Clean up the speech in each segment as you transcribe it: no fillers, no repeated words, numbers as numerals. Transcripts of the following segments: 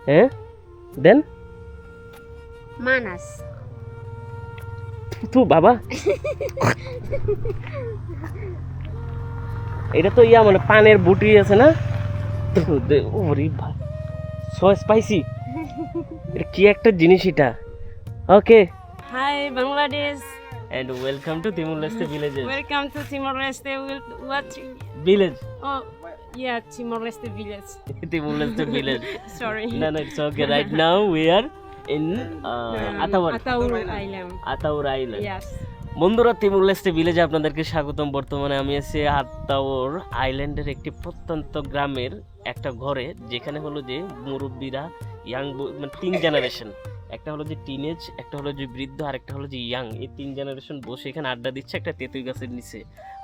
হ্যাঁ দেন Manas. তু বাবা এটা তো ইয়া মানে পানের বুটি আছে না ওরে ভাই সো স্পাইসি এটা কি একটা জিনিস এটা okay Hi, Bangladesh. And welcome to Timor-Leste villages Welcome to Timor-Leste. What? Village Oh, yeah, Timor-Leste village. Timor-Leste village Sorry. না না it's okay right now we are in Atauro Ataur Island. Atauro island Yes. বন্ধুরা তিমুর-লেস্তে ভিলেজে আপনাদেরকে স্বাগতম। বর্তমানে আমি আছি আতাউর আইল্যান্ডের একটি প্রত্যন্ত গ্রামের একটা ঘরে, যেখানে হলো যে মুরব্বীরা ইয়াং মানে 3 জেনারেশন, একটা হলো যে টিনেজ, একটা হলো যে বৃদ্ধ, আর একটা হলো যে ইয়াং, এই 3 জেনারেশন বসে এখানে আড্ডা দিচ্ছে একটা তেঁতুল গাছের নিচে।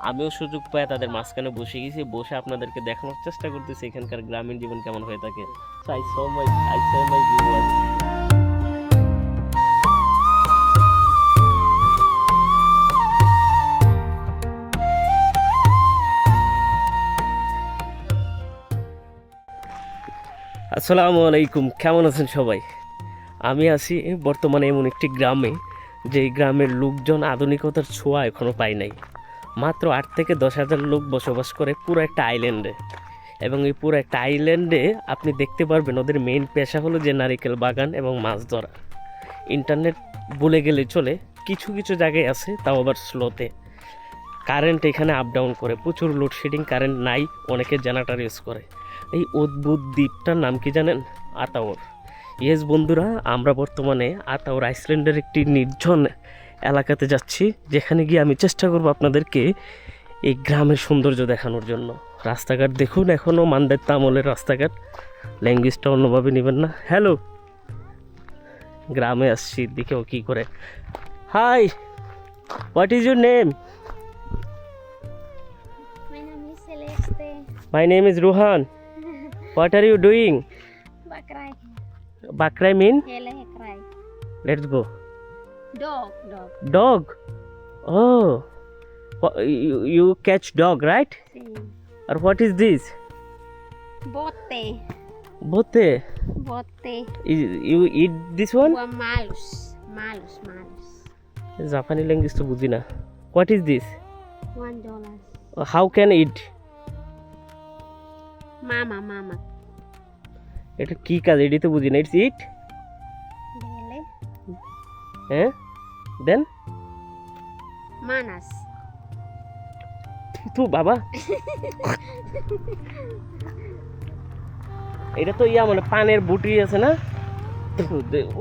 আমিও সুযোগ পাই তাদের মাঝখানে বসে গেছি, বসে আপনাদেরকে দেখানোর চেষ্টা করতেছি এখানকার গ্রামীণ জীবন কেমন হয়ে থাকে। So I saw my viewers. আসসালামু আলাইকুম, কেমন আছেন সবাই? আমি আছি বর্তমানে এমন একটি গ্রামে, যে গ্রামের লোকজন আধুনিকতার ছোঁয়া এখনও পায় নাই। মাত্র 8 থেকে 10,000 লোক বসবাস করে পুরো একটা আইল্যান্ডে, এবং এই পুরো একটা আইল্যান্ডে আপনি দেখতে পারবেন ওদের মেইন পেশা হলো যে নারিকেল বাগান এবং মাছ ধরা। ইন্টারনেট বলে গেলে চলে, কিছু কিছু জায়গায় আছে, তাও আবার স্লোতে। কারেন্ট এখানে আপ ডাউন করে, প্রচুর লোডশেডিং, কারেন্ট নাই, অনেকে জেনারেটর ইউজ করে। এই অদ্ভুত দ্বীপটার নাম কি জানেন? আতাউর। ইয়েস বন্ধুরা, আমরা বর্তমানে আতাউর আইসল্যান্ডের একটি নির্জন এলাকাতে যাচ্ছি, যেখানে গিয়ে আমি চেষ্টা করব আপনাদেরকে এই গ্রামের সৌন্দর্য দেখানোর জন্য। রাস্তাঘাট দেখুন, এখনও মান্দার আমলের রাস্তাঘাট, ল্যাঙ্গুয়েজটা অন্যভাবে নেবেন না। হ্যালো, গ্রামে আসছি, দেখেও কী করে। Hi, what is your name? My name is Celeste. My name is Rohan. What are you doing? Bakrai. Bakrai mean? Hele hekrai. Let's go. Dog. Dog. Oh. You catch dog, right? Sim. Or what is this? Bote. Bote. You eat this one? Buah malus. Japanese language to বুঝি না. What is this? $1. How can eat? Mama. এটা কি কাজ? এটি তো বুঝি না। It's eat? Hele. হ্যাঁ? Then? Manas. তু বাবা এটা তো ইয়া মানে পানের বুটি আছে না?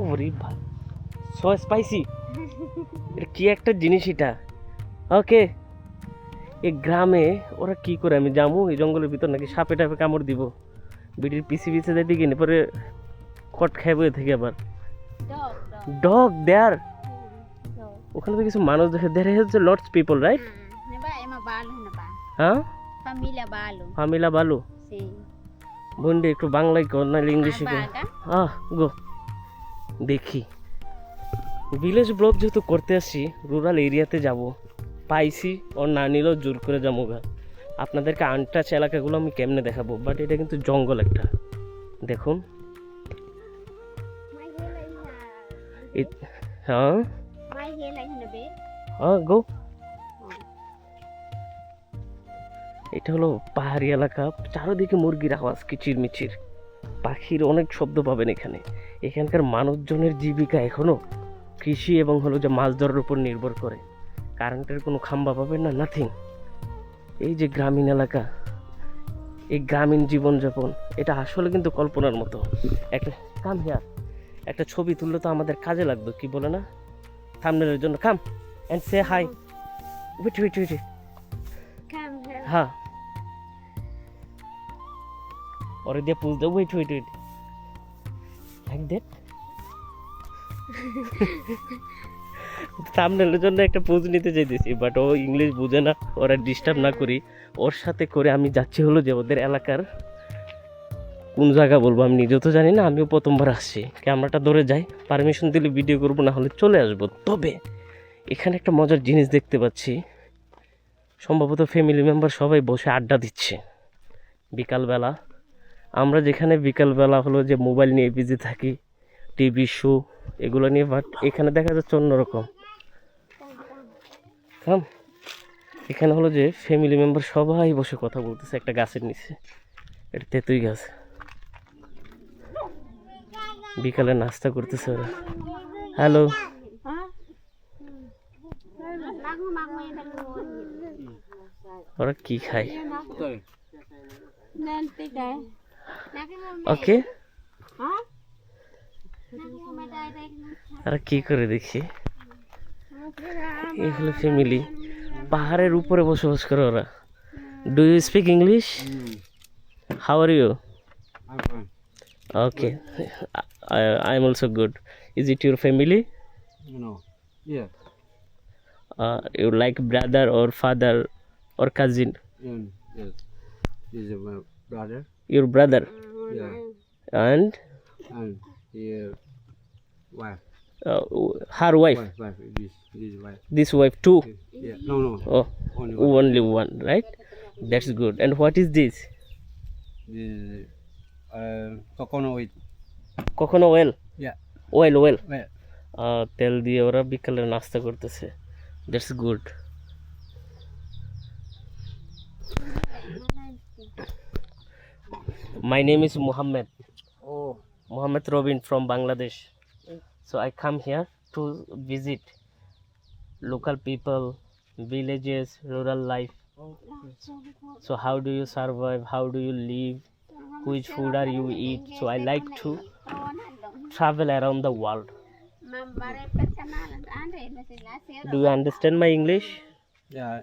ওরে ভাই সো স্পাইসি এটা কি একটা জিনিস এটা। ওকে, এই গ্রামে ওরা কি করে আমি যাবো? এই জঙ্গলের ভিতর নাকি সাপে টাপে কামড় দিব? বিটির পিছে যাইতে কিনে পরে কট খাইব থেকে আবার। Dog. ডগ দেয়ার, Dog. ওখানে তো কিছু মানুষ দেখে, দেয়ার হচ্ছে lots people, right? Neba ema balo na ba? হ্যাঁ, Familia balo. ফামিলা বালু। Sim. বন্ডে একটু বাংলায় কর না ইংলিশে কর। Abaga. গো দেখি। ভিলেজ ব্লগ যেহেতু করতে আসছি, রুরাল এরিয়াতে যাব, পাইছি ওর না নিলেও জোর করে যাবো গা। আপনাদেরকে আনটাচ এলাকাগুলো আমি কেমনে দেখাবো, বাট এটা কিন্তু জঙ্গল একটা, দেখুন। May helay na. হ্যাঁ May helay na be? গো। এটা হলো পাহাড়ি এলাকা, চারদিকে মুরগির আওয়াজ, কিচিরমিচির, পাখির অনেক শব্দ পাবেন এখানে। এখানকার মানুষজনের জীবিকা এখনো কৃষি এবং হলো যে মাছ ধরার উপর নির্ভর করে। কারেন্টের কোনো খাম্বা পাবেন না, নাথিং। এই যে গ্রামীণ এলাকা, এই গ্রামীণ জীবনযাপন, এটা আসলে কিন্তু কল্পনার মতো। একটা কাম হিয়ার, একটা ছবি তুললে তো আমাদের কাজে লাগবে, কি বলে না, থাম্বনেলের জন্য। Come and say hi. Wait Come here. হ্যাঁ, ওরে দিয়ে পুজ দে। Wait like that. থাম্বনেলের জন্য একটা পোজ নিতে চাইতেছি, বাট ও ইংলিশ বুঝে না, ওরা ডিস্টার্ব না করি। ওর সাথে করে আমি যাচ্ছি হলো যে ওদের এলাকার কোন জায়গা বলবো আমি নিজেও তো জানি না, আমিও প্রথমবার আসছি। ক্যামেরাটা ধরে যাই, পারমিশন দিলে ভিডিও করবো, না হলে চলে আসবো। তবে এখানে একটা মজার জিনিস দেখতে পাচ্ছি, সম্ভবত ফ্যামিলি মেম্বার সবাই বসে আড্ডা দিচ্ছে বিকালবেলা। আমরা যেখানে বিকালবেলা হলো যে মোবাইল নিয়ে বিজি থাকি, টিভি শো এগুলো নিয়ে, বাট এখানে দেখা যাচ্ছে অন্যরকম। কাম এখানে হলো যে ফ্যামিলি মেম্বার সবাই বসে কথা বলতেছে একটা গাছের নিচে, এটা তেঁতুই গাছ। বিকালে নাস্তা করতেছে ওরা। হ্যালো, ওরা কি খায়? ওকে, ওরা কি করে দেখি। এই হলো ফ্যামিলি, পাহাড়ের উপরে বসবাস করে ওরা। Do you speak English? How are you? I'm fine. Okay, I am also good. Is it your family? No. Yeah. You like brother or father or cousin? Yes. This is my brother. Your brother Yeah. and And his wife. her wife. Wife. This wife. This wife too. Yeah. No. Oh, Only one. only one, right? That's good. And what is this? This is coconut oil. Coconut oil. Yeah. Oil. Well. তেল দিয়ে ওরা বিকালে নাস্তা করতেছে। That's good. My name is Muhammad. Oh. Muhammad Robin from Bangladesh. So I come here to visit local people, villages, rural life. So how do you survive? How do you live? Which food are you eat? So I like to travel around the world. Do you understand my English? Yeah.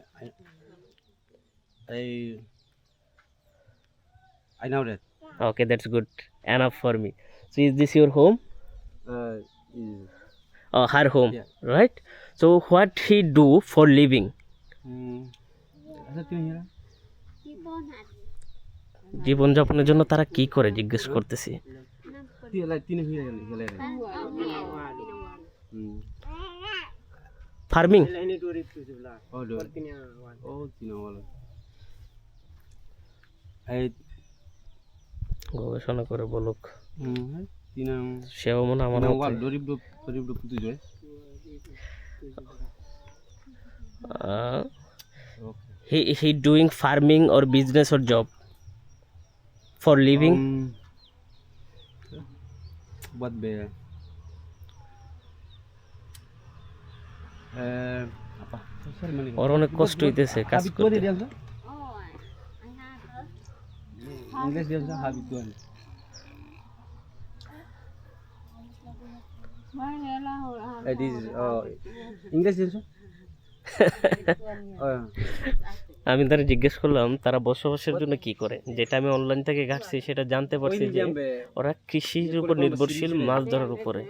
I know that. Okay, that's good. Enough for me. So is this your home? Is Her home, Yeah. right? So what he do for living? Asa tin hira? জীবনযাপনের জন্য তারা কি করে জিজ্ঞেস করতেছি। Tin hira hira. Farming. Oh, do. Oh, tina wala. Ay গবেষণা করে বলুক। tina সেও মনে আমার tina মতো। wal dorib do putu joy. He doing farming or business or job for living? What be? Apa? ওর অনেক কষ্ট হইতেছে কাজ করতে। English dia sa habitual. This is English dia sa? আমি তারা জিজ্ঞেস করলাম তারা বসবাসের জন্য কি করে, যেটা আমি অনলাইন থেকে ঘাটছি সেটা জানতে পারছি যে ওরা কৃষির উপর নির্ভরশীল, মাছ ধরার উপরে।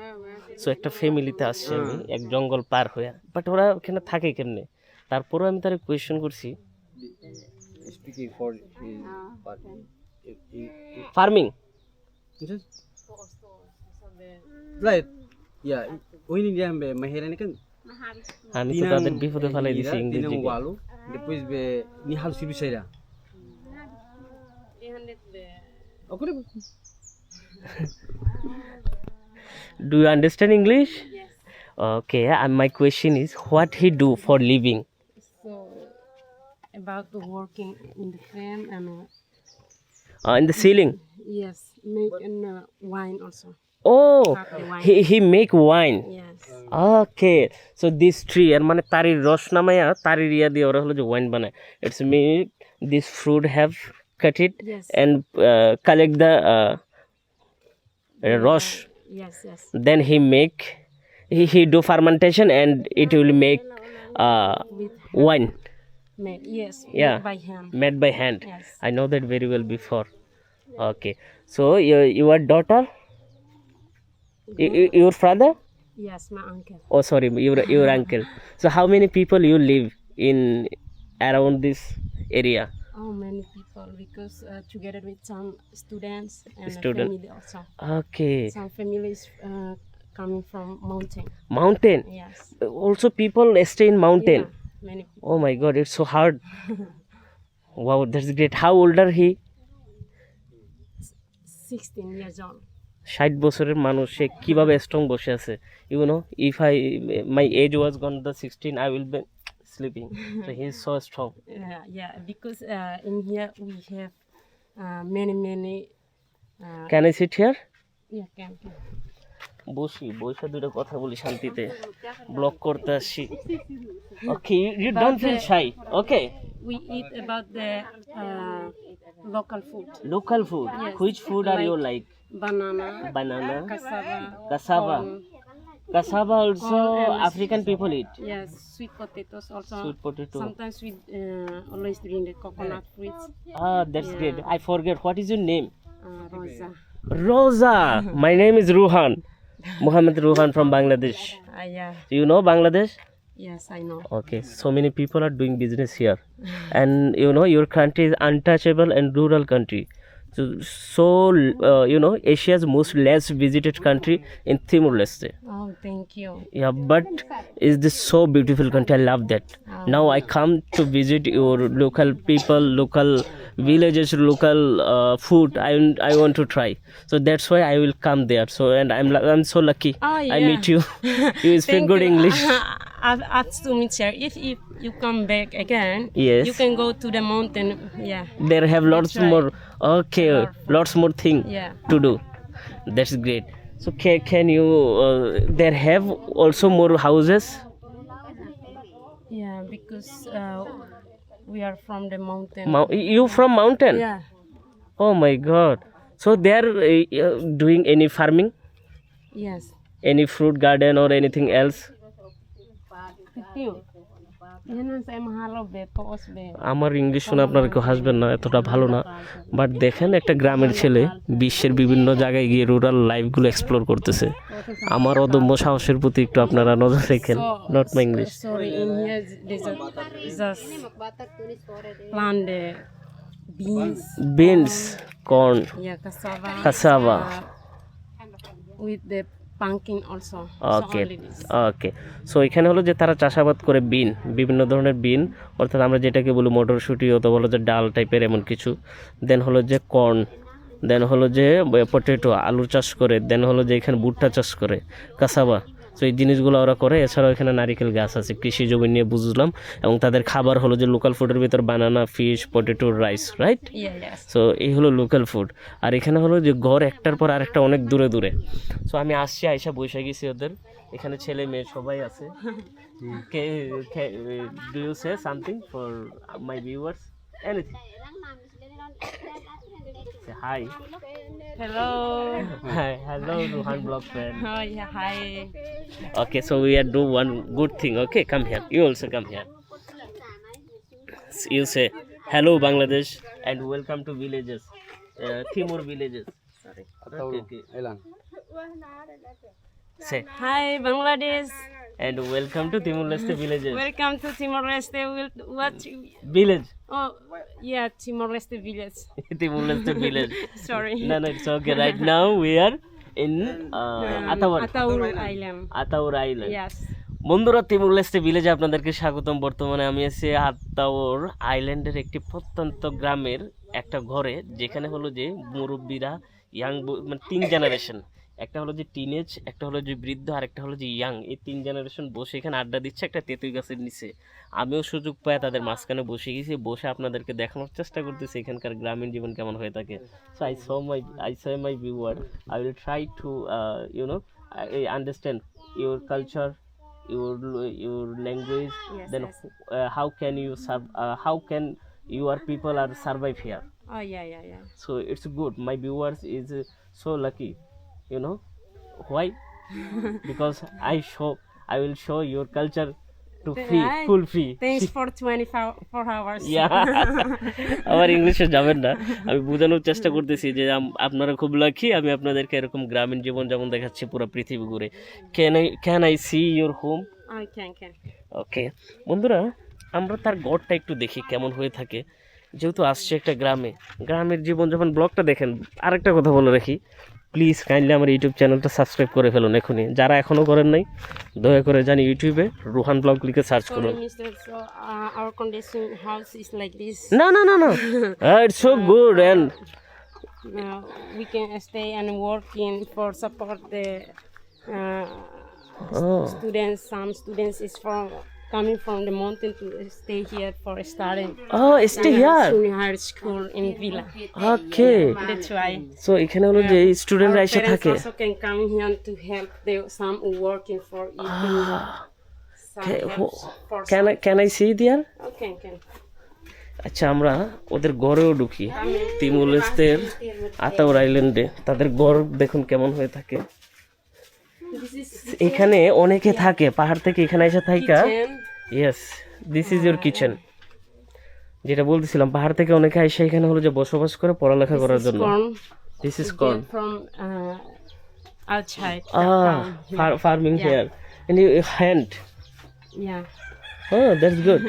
সো একটা ফ্যামিলিতে আসছে আমি এক জঙ্গল পার হয়ে, বাট ওরা ওখানে থাকে কেমনে? তারপরেও আমি তারা কোয়েশ্চেন করছি। Speaking for farming, right? Yeah, ini dia be mahera ni kan. আমি তো তাদের বিপদে ফেলাই দিছি ইংরেজি। Tinang walo, depois be ni hal sibi saira. Aku ni. Do you understand English? Yes. Okay, and my question is what he do for living? So about the working in the farm and In the ceiling. yes, make wine also. Oh, Wine. he make wine. Yes. Okay, so this tree এর মানে তারির রস নামায়া তারির ইয়া দিয়ে ওরা হলো যে wine বানায়। It's mean this fruit have cut it Yes. and collect the রস. Yes. Yes. Then he do fermentation and it will make With wine made. Yes. Yeah. By hand. made by hand. Yes. I know that very well before. Okay, so your daughter, your father? Yes, my uncle. Oh, sorry, your uncle. So how many people you live in around this area? Oh, many people because together with some students and Student. family also. Okay, Some families coming from mountain. mountain. Yes. Also people stay in mountain. Yeah, many people. Oh my God, it's so hard. Wow, that's great. How old are he? 16 years old. 60 বছরের মানুষ সে কিভাবে strong বসে আছে, you know, if I my age was gone the 16 I will be sleeping, so he is so strong. Yeah, because in here we have many. Can I sit here? Yeah, can. বসি, বসে দুটো কথা বলি শান্তিতে, vlog করতে আসছি। Okay, you don't feel shy, okay? We eat about the local food. Local food, Yes. Which food are you like? Banana, Banana, cassava, cassava. corn. Cassava also Corn and African people eat. Yes, sweet potatoes also. Sweet potato. Sometimes we always drink the coconut fruits. Ah, that's great. I forget. What is your name? Rosa. Rosa. My name is Ruhan. Muhammad Ruhan from Bangladesh. Yeah. Do you know Bangladesh? Yes, I know. Okay, so many people are doing business here, and you know your country is untouchable and rural country. So you know, Asia's most less visited country in Timor-Leste. Oh, thank you. Yeah, but is this so beautiful country? I love that. Now I come to visit your local people, local villages, local food. I want to try. So that's why I will come there. So and I'm so lucky. Oh, I yeah. meet you. You speak Thank good you. English. I've asked to meet her. If you come back again, Yes. you can go to the mountain. Yeah. There have lots That's right. more. Okay, lots more thing Yeah. to do. That's great. So can you? There have also more houses. Yeah, because we are from the mountain. You from mountain? Yeah. Oh my God. So they are doing any farming, Yes. any fruit garden or anything else? আমার English শুনে আপনারা কেউ হাসবেন না, এতটা ভালো না, but দেখেন একটা গ্রামের ছেলে বিশ্বের বিভিন্ন জায়গায় গিয়ে রুরাল লাইফগুলো এক্সপ্লোর করতেছে। আমার অদম্য সাহসের প্রতি একটু আপনারা নজর রাখেন। Not my English. Sorry, in here there's just plant the beans. Beans, corn, Yeah, cassava. Cassava. With the pumpkin also. Okay So only this. Okay. So এখানে হলো যে তারা চাষাবাদ করে বিন, বিভিন্ন ধরনের বিন, অর্থাৎ আমরা যেটাকে বলি মটরশুঁটি অথবা হলো যে ডাল টাইপের এমন কিছু। দেন হলো যে কর্ন, দেন হলো যে পটেটো, আলু চাষ করে, দেন হলো যে এখানে ভুট্টা চাষ করে, কাসাবা। সো এই জিনিসগুলো ওরা করে। এছাড়াও এখানে নারিকেল গাছ আছে, কৃষি জমি নিয়ে বুঝলাম। এবং তাদের খাবার হলো যে লোকাল ফুডের ভিতর banana, fish, potato, rice, right? Yeah, yes. So এই হলো লোকাল ফুড। আর এখানে হলো যে ঘর একটার পর আরেকটা অনেক দূরে দূরে। সো আমি আসছি, আইসা বসে গেছি ওদের এখানে, ছেলে মেয়ে সবাই আছে। Do you say something for my viewers? Anything? Hi. Hello. Hi, hello Ruhan blog friend. Oh yeah, hi. Okay, so we are do one good thing. Okay, come here. You also come here. You say hello Bangladesh and welcome to villages, Timor villages. Sorry. Okay. Elang. Say Hi, Bangladesh. and welcome to Timor-Leste villages. Welcome to Timor-Leste. What? Village. Oh, yeah, Timor-Leste village. Timor-Leste village. Sorry. No, it's okay. Right now we are in Ataur Island. Ataur Island. Yes. বন্ধুরা, তিমুর-লেস্টে ভিলেজে আপনাদেরকে স্বাগতম। বর্তমানে আমি আছি আতাউর আইল্যান্ডের একটি প্রত্যন্ত গ্রামের একটা ঘরে, যেখানে হলো যে মুরব্বীরা, ইয়াং, মানে 3 জেনারেশন, একটা হলো যে টিনেজ, একটা হলো যে বৃদ্ধ, আর একটা হলো যে ইয়াং, এই 3 জেনারেশন বসে এখানে আড্ডা দিচ্ছে একটা তেঁতুল গাছের নিচে। আমিও সুযোগ পাই তাদের মাঝখানে বসে গেছি, বসে আপনাদেরকে দেখানোর চেষ্টা করতেছি এখানকার গ্রামীণ জীবন কেমন হয়ে থাকে। So I so my viewer, I will try to understand your culture, your language. Yes, Then yes. how can you how can your people are survive here? Oh, yeah. So it's good. My viewers is so lucky, you know why? Because I will show your culture to free, Right. full free. Thanks for 24 hours. Yeah. আমার ইংলিশে যাবেন না, আমি বোঝানোর চেষ্টা করতেছি যে আপনারা খুব লাকি, আমি আপনাদেরকে এরকম গ্রামীণ জীবন যেমন দেখাচ্ছি পুরো পৃথিবী ঘুরে। Can I see your home? I can. ওকে বন্ধুরা, আমরা তার গড়টা একটু দেখি কেমন হয়ে থাকে। যেহেতু আসছে একটা গ্রামের জীবনযাপন ব্লগটা দেখেন। আরেকটা কথা বলে রাখি, প্লিজ কাইন্ডলি আমার ইউটিউব চ্যানেলটা সাবস্ক্রাইব করে ফেলুন এখনই, যারা এখনও করেন নাই। দয়া করে জানি ইউটিউবে রুহান ব্লগ লিখে সার্চ করুন। Sorry, Mr. So, our condition house is like this. না, it's so good and we can stay and work in for support the uh, Oh, students. Some students is from coming from the mountain to stay here for studying. oh, stay here. Junior high school in Villa. Okay. That's why. So এখানে হলো যে স্টুডেন্টরা Our এসে parents থাকে। also can come here to help some working for eating. Some Okay, helps for can I see there? can. আচ্ছা আমরা ওদের গড়েও ঢুকি তিমুর লেস্তের আতাউর আইল্যান্ডে তাদের গড় দেখুন কেমন হয়ে থাকে This is এখানে অনেকে থাকে পাহাড় থেকে এখানে এসে থাইকা kitchen. Yes this is your kitchen যেটা বলতেছিলাম পাহাড় থেকে অনেকে এসে এখানে হলো যে বসবাস করে পড়ালেখা করার জন্য Corn. This is Get corn from outside. the farm. Farming Yeah. Here and you hand Yeah. Oh, that's good.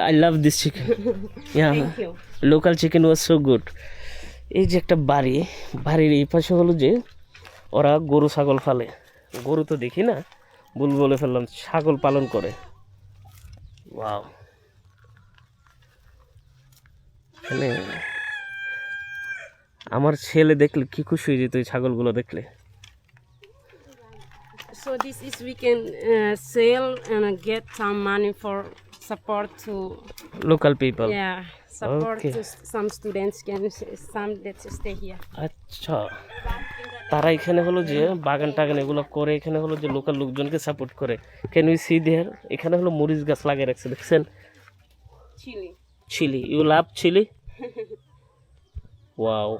I love this chicken. Yeah. Thank you. Local chicken was so good. এই যে একটা বাড়ি বাড়ির এই পাশে হলো যে ওরা গরু ছাগল পালে গরু তো দেখি না ভুল বলে ফেললাম ছাগল পালন করে ওয়াও মানে আমার ছেলে দেখলে কি খুশি হয়ে যেত এই ছাগলগুলো দেখলে So this is we can sell and get some money for support to local people support Okay. to some students can some that stay here. আচ্ছা তারা এখানে হলো যে বাগান টাগান এগুলো করে এখানে হলো যে লোকাল লোকজনকে সাপোর্ট করে ক্যান উই সি দেয়ার এখানে হলো মরিচ গাছ লাগিয়ে রাখছে দেখছেন Chili. Chili you love chili wow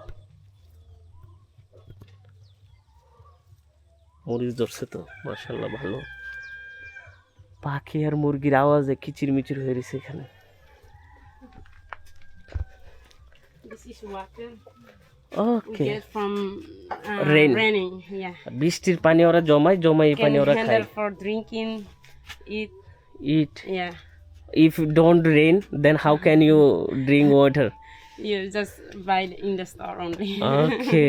মরিচ ধরছে তো মাশাআল্লাহ ভালো পাখি আর মুরগির আওয়াজে কিচিরমিচির হয়ে রয়েছে এখানে This is water we okay get from raining. Yeah. বৃষ্টির পানি ওরা জমায় এই পানি Can ওরা খায় handle for drinking, eat. It Yeah. if don't rain then how can you drink water You just buy in the store only. ওকে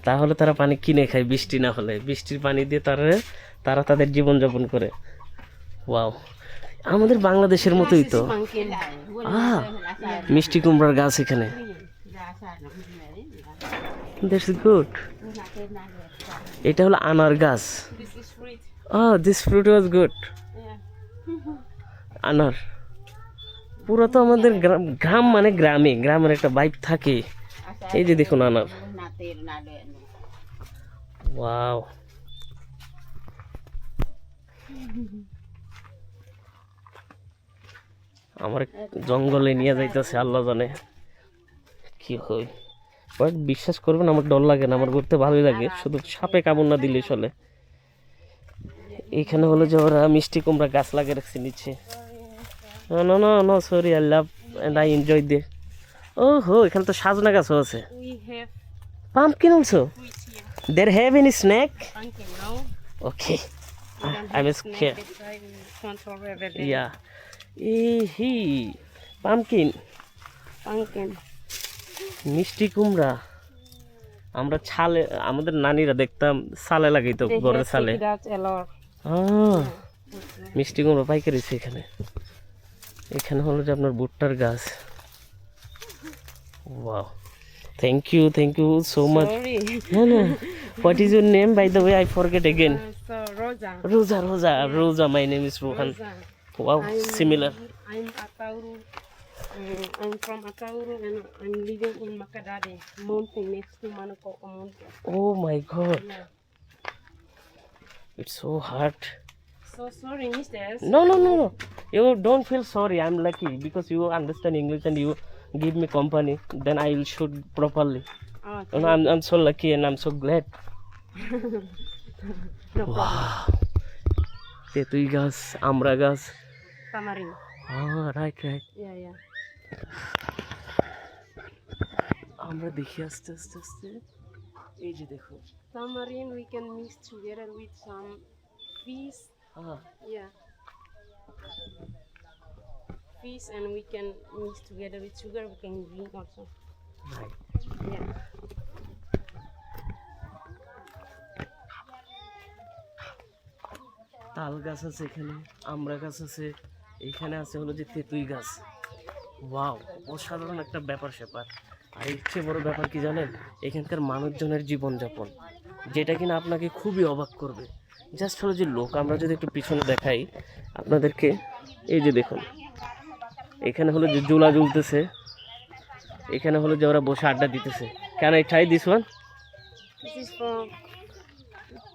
তাহলে তারা পানি কিনে খায় বৃষ্টি না হলে বৃষ্টির পানি দিয়ে তারা তাদের জীবন যাপন করে ওয়াও আমাদের বাংলাদেশের মতোই তো Pumpkin. মিষ্টি কুমড়ার গাছ এখানে দ্যাটস গুড এটা হলো আনার গাছ This is fruit. This fruit was good Yeah. আনার পুরো তো আমাদের গ্রাম মানে গ্রামের একটা ভাইব থাকে এই যে দেখুন আনার ওয়াও আমার জঙ্গলে নিয়ে যাইতেছে আল্লাহ জানে কি হয় বাট বিশ্বাস করবেন আমার ডর লাগে না আমার ঘুরতে ভালোই লাগে শুধু সাপে কামড় না দিলে চলে এখানে হলো যে ওরা মিষ্টি কুমড়া গাছ লাগিয়ে রাখছে নিচে no sorry I love and I enjoy they ও হো এখানে তো সাজনা গাছও আছে We have pumpkin also fruits here. There have any snack Pumpkin, no? Okay We don't I am have snack, scare that's why we control everything. Yeah he pumpkin Pumpkin. মিষ্টি কুমড়া আমরা ছালে আমাদের নানিরা দেখতাম সালে লাগাইতো They ঘরের have সালে figured out a lot. মিষ্টি কুমড়া পাইকারিছে এখানে এখানে হলো যে আপনার ভুট্টার গাছ wow thank you so much Sorry. না what is your name by the way I forget again So Rosa. Rosa my name is Rohan Rosa. Wow similar I'm Atauru. I'm from Atauru and I'm living in Makadade mountain next to Manukoko mountain. Oh my god Yeah. It's so hard So sorry, mistress. No. You don't feel sorry. I'm lucky because you understand English and you give me company. Then I will shoot properly. Oh, You know, I'm so lucky and I'm so glad. no problem. তেতুই গাছ আমড়া গাছ Tamarind. Right Yeah. আমরা দেখি আস্তে আস্তে এই যে দেখো Tamarind we can mix together with some fish. Yeah. Fish and we can mix together with sugar. We can drink also. Right Yeah. তাল গাছ আছে এখানে আমড়া গাছ আছে এইখানে আছে হলো যে তেতুই গাছ ওয়াও অসাধারণ একটা ব্যাপার স্যাপার আর এর চেয়ে বড় ব্যাপার কি জানেন, এখানকার মানুষজনের জীবনযাপন, যেটা কিনা আপনাকে খুবই অবাক করবে। জাস্ট হলো যে লোক, আমরা যদি একটু পিছনে দেখাই আপনাদেরকে, এই যে দেখুন, এখানে হলো যে জোলা ঝুলতেছে, এখানে হলো যে ওরা বসে আড্ডা দিতেছে। Can I try this one? This is for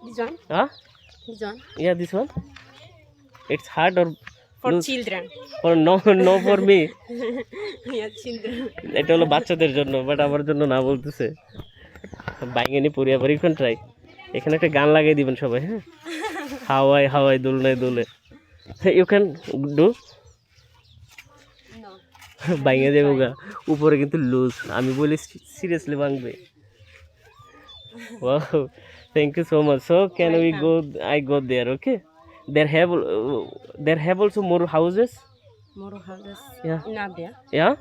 this one. হ্যাঁ, This one yeah this one. It's hard or for Loose. children. No no for me? Yeah, children. এটা হলো বাচ্চাদের জন্য, বাট আমার জন্য না বলতেছে। বাইঙ্গানি পুরিয়া পরি কোন ট্রাই। এখানে একটা গান লাগিয়ে দিবেন সবাই, হ্যাঁ? হাওয়াই হাওয়াই দুলনায় দুলে। You can do. No. বাইঙ্গা দেবো গা, উপরে কিন্তু লুজ। আমি বলি সিরিয়াসলি ভাঙবে। Wow, thank you so much. So can we go, I go there, okay? There have also more houses. More houses. Yeah. In Abia. Yeah,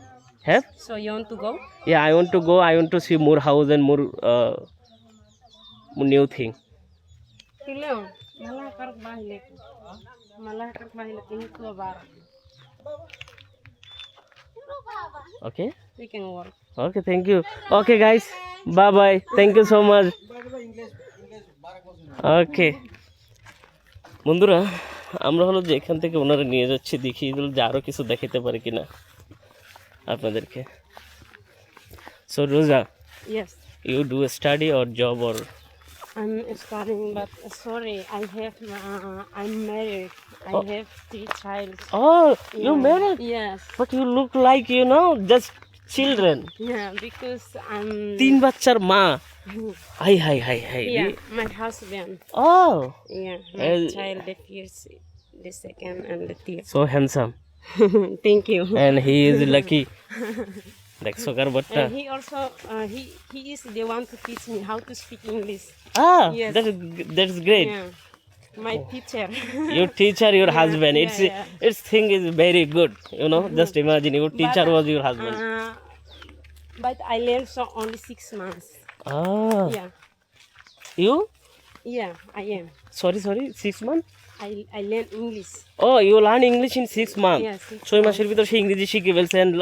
have. So you want to go? Yeah, I want to go. I want to see more house and more new thing. Tulong. Malah karak bahile. Malah karak bahile ini keluar. Okay. We can work. Okay, thank you. Okay, guys. Bye bye. Thank you so much. Okay. বন্ধুরা, আমরা হলো যে এখান থেকে ওনারা নিয়ে যাচ্ছি, দেখি যে আরও কিছু দেখাতে পারি কিনা আপনাদেরকে। So Rosa, Yes. You do study or job or? I'm studying, but sorry, I'm married. I Oh. have 3 children. Oh, you Yeah. married? Yes. But you look like, you know, just children. Yeah, because I'm. 3 বাচ্চার মা। High high high high. Yeah, my husband. Oh, Yeah, my Uh, child, the first, the second, and the third. so handsome. Thank you. And he is lucky. দেখছো কার বাট্টা? And he also, he is the one to teach me how to speak English. Ah, Yes. that's great. Yeah, my teacher. Your teacher, your Yeah, husband. yeah, It's yeah. its thing is very good. You know, just imagine your teacher was your husband. But I learned so only 6 months. Ah, Yeah, you? yeah, I am. Sorry, 6 months? I learn English. Oh, you learn English in 6 months. Yeah, 6 6 মাসের ভিতর সে ইংরেজি শিখে ফেলছে। And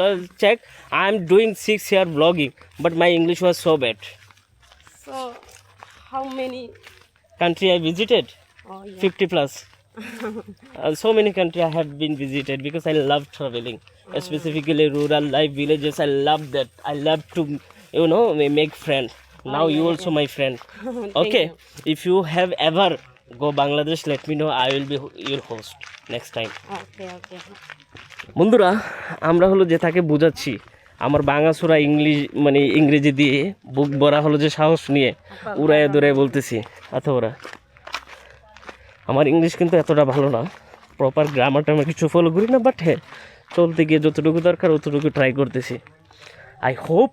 check, I am doing 6 year vlogging, but my English was so bad. So, how many? Country I visited, Oh, yeah. 50 plus. So many country I have been visited because I love traveling, specifically rural life, villages. I love that. I love to, you know, make friends. Now you also my friend. Thank Okay, you. if you have ever go Bangladesh, let me know. I will be your host next time. Okay, okay. বন্ধুরা, আমরা হলো যে তাকে বোঝাচ্ছি, আমার বাঙাচোরা মানে ইংরেজি দিয়ে বুক ভরা হলো যে সাহস নিয়ে উড়াইয়া দৌড়ায় বলতেছি। আচ্ছা, ওরা আমার ইংলিশ কিন্তু এতটা ভালো না, প্রপার গ্রামারটা আমি কিছু ফলো করি না, বাট হ্যাঁ, চলতে গিয়ে যতটুকু দরকার অতটুকু ট্রাই করতেছি। আই হোপ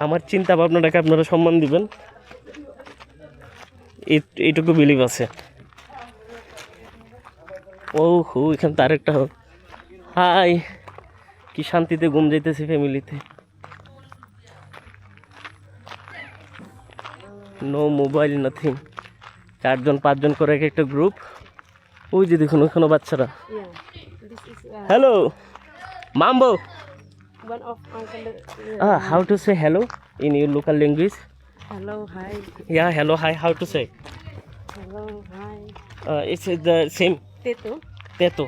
আমার চিন্তা ভাবনাটাকে আপনারা সম্মান দিবেন, এইটুকু বিলিভ আছে। ও হু, এখানে তার একটা হাই, কি শান্তিতে ঘুম যাইতেছি ফ্যামিলিতে। No mobile, nothing. 4জন 5জন করে এক একটা গ্রুপ। ওই যে দেখুন ওখানে বাচ্চারা। Yeah, this is হ্যালো মাম্বো। one of uncle. How to say hello in your local language? Hello, hi. Yeah hello hi, how to say? Hello, hi. It's the same. Teto, তেতো।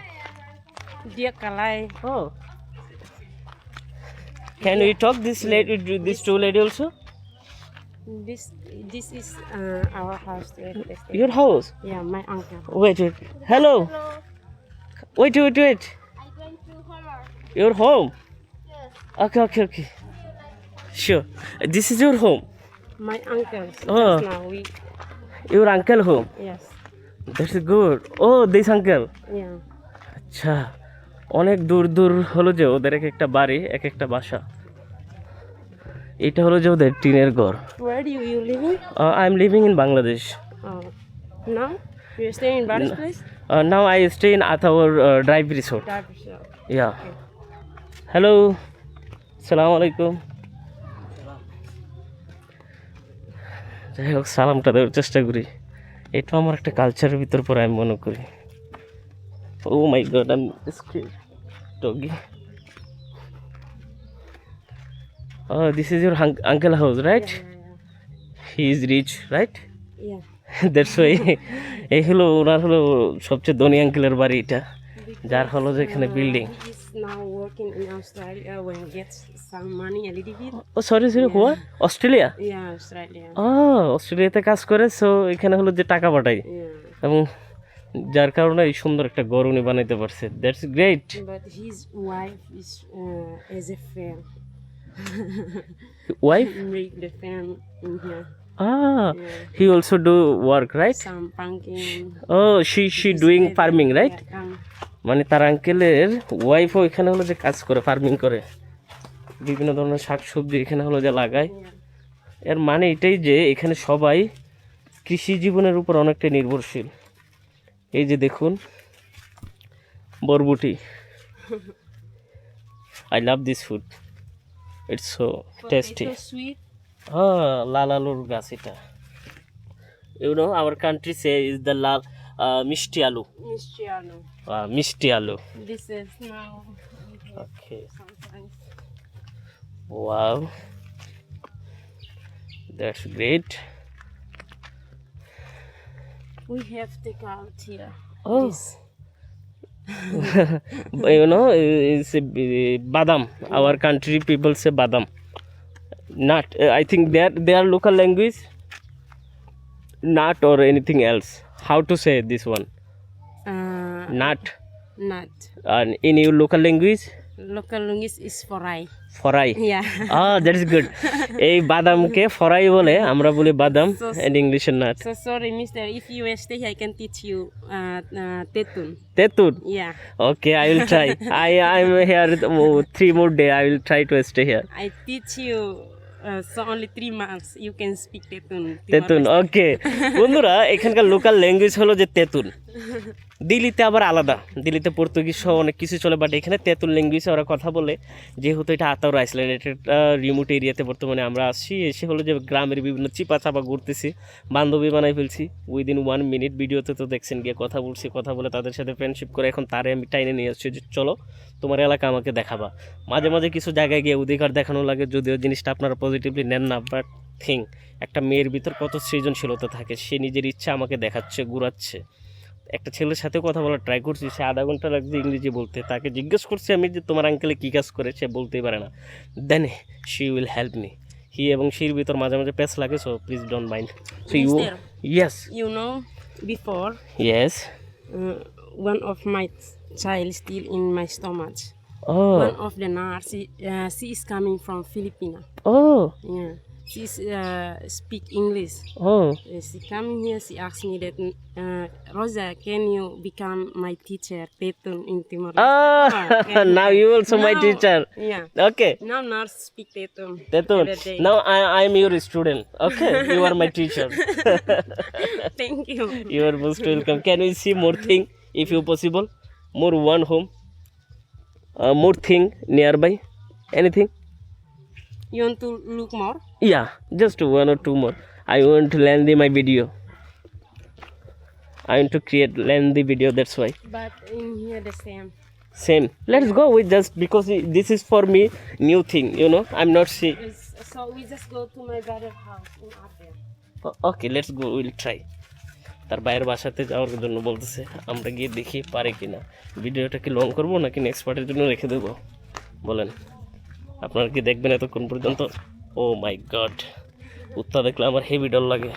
dia kalai. Oh, can we talk this lady, this two lady also? This is our house. Your house? Yeah, my uncle. Wait. Hello. Wait. I'm going to homework. Your home? Yes. Okay. Sure. This is your home? My uncle. Oh. Now we. Your uncle home? Yes. That's good. Oh, this uncle. Yeah. আচ্ছা, অনেক দূর দূর হলো যে ওদের এক একটা বাড়ি, এক একটা বাসা। এটা হলো যে ওদের টিনের ঘর। Where do you living? I am living in Bangladesh. Now you stay in Bari's place. Now I stay in Athaur Drive Resort. Yeah. Hello. Assalamu alaikum. যাই হোক, সালামটা দেওয়ার চেষ্টা করি, এটা আমার একটা কালচারের ভিতর পরে আমি মনে করি। Oh my God, I am scared doggy. Oh, this is your uncle house, right? He is rich, right? Yeah. That's why এই হলো ওনার হলো সবচেয়ে ধনী আঙ্কেলের বাড়ি এটা, যার হলো যে এখানে building. He is now working in Australia when he gets some money a little bit. Oh sorry হুয়া অস্ট্রেলিয়া? Yeah, Australia. অস্ট্রেলিয়াতে কাজ করে, সো এখানে হলো যে টাকা পাঠায় Yeah. এবং যার কারণে এই সুন্দর একটা ঘর উনি বানাইতে পারছে। That's great. But his wife is as a fan. Wife? Make the fan in here. He also do work, right? Some pumpkin. Oh, she doing farming, right? Yeah, মানে তার আঙ্কেলের ওয়াইফও এখানে হলো যে কাজ করে, ফার্মিং করে, বিভিন্ন ধরনের শাকসবজি এখানে হলো যে লাগায়। এর মানে এটাই যে এখানে সবাই কৃষি জীবনের উপর অনেকটা নির্ভরশীল। এই যে দেখুন বরবটি, I love this food, it's so tasty. Potato sweet. লাল আলুর গাছ এটা। You know our country say is the লাল মিষ্টি আলু। Mistiano. মিষ্টি আলু। This is now. Okay, Sometimes. wow, that's great. We have the out here. Oh. This. You know, it's a badam. Our country people say badam. Nut. I think their local language, nut or anything else. How to say this one? Nut. Nut. And in your local language, Local language is forai. ফরাই। Yeah. That is good. এই বাদামকে ফরাই বলে, আমরা বলি বাদাম So- and ইংলিশের nut. So sorry, mister. If you stay here, I can teach you tetun. তেতুন। Yeah. Okay, I will try. I'm here 3 more day. I will try to stay here. I teach you. So only 3 months you can speak tetun. তেতুন, ওকে। বন্ধুরা, এখানকার local language হলো যে তেতুন। দিল্লিতে আবার আলাদা, দিল্লিতে Portuguese সহ অনেক কিছু চলে, বাট এখানে তেতুন ল্যাঙ্গুয়েজে ওরা কথা বলে। যেহেতু এটা আতাউর আইসল্যান্ড, এটা একটা রিমোট এরিয়াতে বর্তমানে আমরা আসছি, এসে হলো যে গ্রামের বিভিন্ন চিপা চাপা ঘুরতেছি, বান্ধবী বানাই ফেলছি উইদিন 1 মিনিট। ভিডিওতে তো দেখছেন গিয়ে কথা বলছি, কথা বলে তাদের সাথে ফ্রেন্ডশিপ করে এখন তারে আমি টাইনে নিয়ে আসছি যে চলো তোমার এলাকা আমাকে দেখাবা। মাঝে মাঝে কিছু জায়গায় গিয়ে অধিকার দেখানো লাগে, যদিও জিনিসটা আপনারা পজিটিভলি নেন না, বাট থিঙ্ক একটা মেয়ের ভিতর কত সৃজনশীলতা থাকে, সে নিজের ইচ্ছা আমাকে দেখাচ্ছে, ঘুরাচ্ছে। একটা ছেলের সাথে কথা বলার ট্রাই করছি, সে আধা ঘন্টা লাগছে ইংরেজি বলতে, তাকে জিজ্ঞেস করছি আমি যে তোমার আঙ্কেলে কী কাজ করে, সে বলতেই পারে না। Then she will help me. He এবং শির ভিতর মাঝে মাঝে প্যাচ লাগে, so please don't mind. So you, yes You know, before yes, one of my child still in my stomach. Oh One of the nurse, she is coming from Philippines. Oh Yeah, she's speak English. Oh She come here. She asked me that, Rosa, can you become my teacher, Tetun in Timor Leste? now you also my Now- teacher. Yeah. Okay, Now nurse speak Tetun. Tetun, every day. now I am your student. Okay, you are my teacher. Thank you. You are most welcome. Can we see more thing if you possible? More one home, more thing nearby, anything? You want to look more? Yeah, just 1 or 2 more. I want to lengthy my video. I want to create lengthy video, that's why. But in here the same. Same. Let's go with just because this is for me new thing, you know. I'm not see. So we just go to my brother's house in Abia. Okay, let's go. We'll try. তার বাইরের বাসাতে যাওয়ার জন্য বলতেছে, আমরা গিয়ে দেখি পারে কিনা। ভিডিওটা কি লং করবো নাকি নেক্সট পার্টের জন্য রেখে দেবো বলেন? আপনারা কি দেখবেন এতক্ষণ পর্যন্ত? ও মাই গড, কুত্তা দেখলে আমার হেভি ডর লাগে।